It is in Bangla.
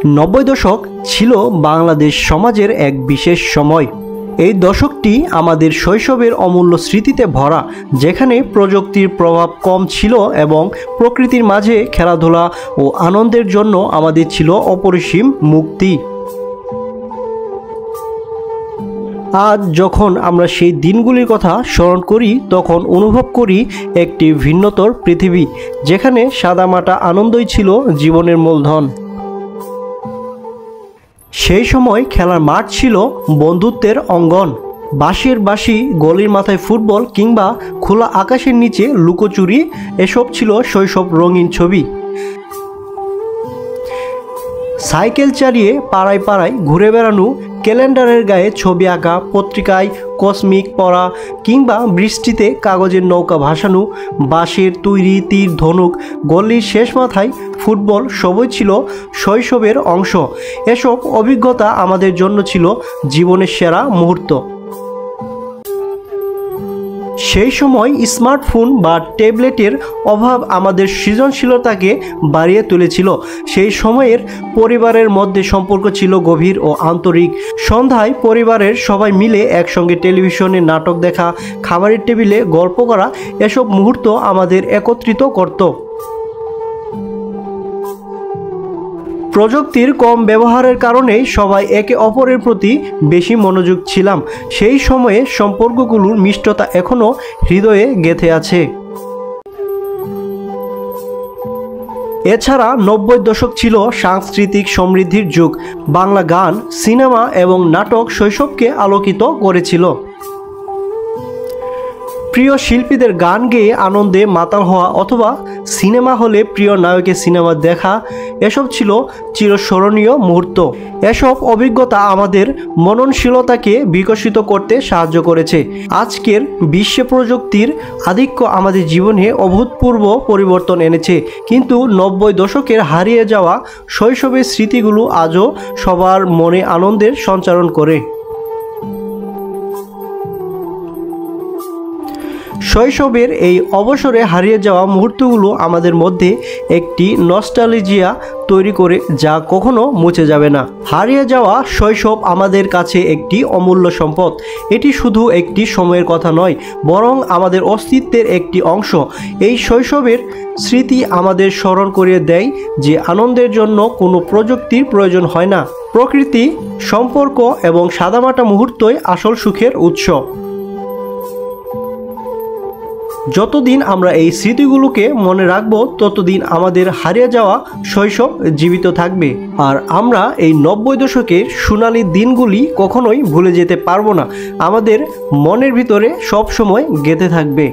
90 দশক ছিল বাংলাদেশ সমাজের এক বিশেষ সময়। এই দশকটি আমাদের শৈশবের অমূল্য স্মৃতিতে ভরা, যেখানে প্রযুক্তির প্রভাব কম ছিল এবং প্রকৃতির মাঝে খেলাধুলা ও আনন্দের জন্য আমাদের ছিল অপরিসীম মুক্তি। আজ যখন আমরা সেই দিনগুলির কথা স্মরণ করি, তখন অনুভব করি একটি ভিন্নতর পৃথিবী, যেখানে সাদামাটা আনন্দই ছিল জীবনের মূলধন। সেই সময় খেলার মাঠ ছিল বন্ধুত্বের অঙ্গন। বাঁশের বাঁশি, গলির মাথায় ফুটবল কিংবা খোলা আকাশের নিচে লুকোচুরি, এসব ছিল শৈশব রঙিন ছবি। সাইকেল চালিয়ে পাড়ায় পাড়ায় ঘুরে বেড়ানো, ক্যালেন্ডারের গায়ে ছবি আঁকা, পত্রিকায় কসমিক পড়া কিংবা বৃষ্টিতে কাগজের নৌকা ভাসানো, বাঁশের তৈরি তীর ধনুক, গলির শেষ মাথায় ফুটবল, সবই ছিল শৈশবের অংশ। এসব অভিজ্ঞতা আমাদের জন্য ছিল জীবনের সেরা মুহূর্ত। সেই সময় স্মার্টফোন বা ট্যাবলেটের অভাব আমাদের সৃজনশীলতাকে বাড়িয়ে তুলেছিল। সেই সময়ের পরিবারের মধ্যে সম্পর্ক ছিল গভীর ও আন্তরিক। সন্ধ্যায় পরিবারের সবাই মিলে একসঙ্গে টেলিভিশনে নাটক দেখা, খাবারের টেবিলে গল্প করা, এসব মুহূর্ত আমাদের একত্রিত করত। প্রযুক্তির কম ব্যবহারের কারণে সবাই একে অপরের প্রতি বেশি মনোযোগ ছিলাম। সেই সময়ে সম্পর্কগুলোর মিষ্টতা এখনও হৃদয়ে গেঁথে আছে। এছাড়া 90 দশক ছিল সাংস্কৃতিক সমৃদ্ধির যুগ। বাংলা গান, সিনেমা এবং নাটক শৈশবকে আলোকিত করেছিল। প্রিয় শিল্পীদের গান গেয়ে আনন্দে মাতাল হওয়া অথবা সিনেমা হলে প্রিয় নায়কের সিনেমা দেখা, এসব ছিল চিরস্মরণীয় মুহূর্ত। এসব অভিজ্ঞতা আমাদের মননশীলতাকে বিকশিত করতে সাহায্য করেছে। আজকের বিশ্বে প্রযুক্তির আধিক্য আমাদের জীবনে অভূতপূর্ব পরিবর্তন এনেছে, কিন্তু 90 দশকের হারিয়ে যাওয়া শৈশবের স্মৃতিগুলো আজও সবার মনে আনন্দের সঞ্চারণ করে। শৈশবের এই অবসরে হারিয়ে যাওয়া মুহূর্তগুলো আমাদের মধ্যে একটি নস্টালজিয়া তৈরি করে, যা কখনো মুছে যাবে না। হারিয়ে যাওয়া শৈশব আমাদের কাছে একটি অমূল্য সম্পদ। এটি শুধু একটি সময়ের কথা নয়, বরং আমাদের অস্তিত্বের একটি অংশ। এই শৈশবের স্মৃতি আমাদের স্মরণ করিয়ে দেয় যে আনন্দের জন্য কোনো প্রযুক্তির প্রয়োজন হয় না। প্রকৃতি, সম্পর্ক এবং সাদামাটা মুহূর্তই আসল সুখের উৎস। যতদিন আমরা এই স্মৃতিগুলোকে মনে রাখবো, ততদিন আমাদের হারিয়ে যাওয়া শৈশব জীবিত থাকবে। আর আমরা এই 90 দশকের সোনালি দিনগুলি কখনোই ভুলে যেতে পারবো না। আমাদের মনের ভিতরে সব সময় গেঁথে থাকবে।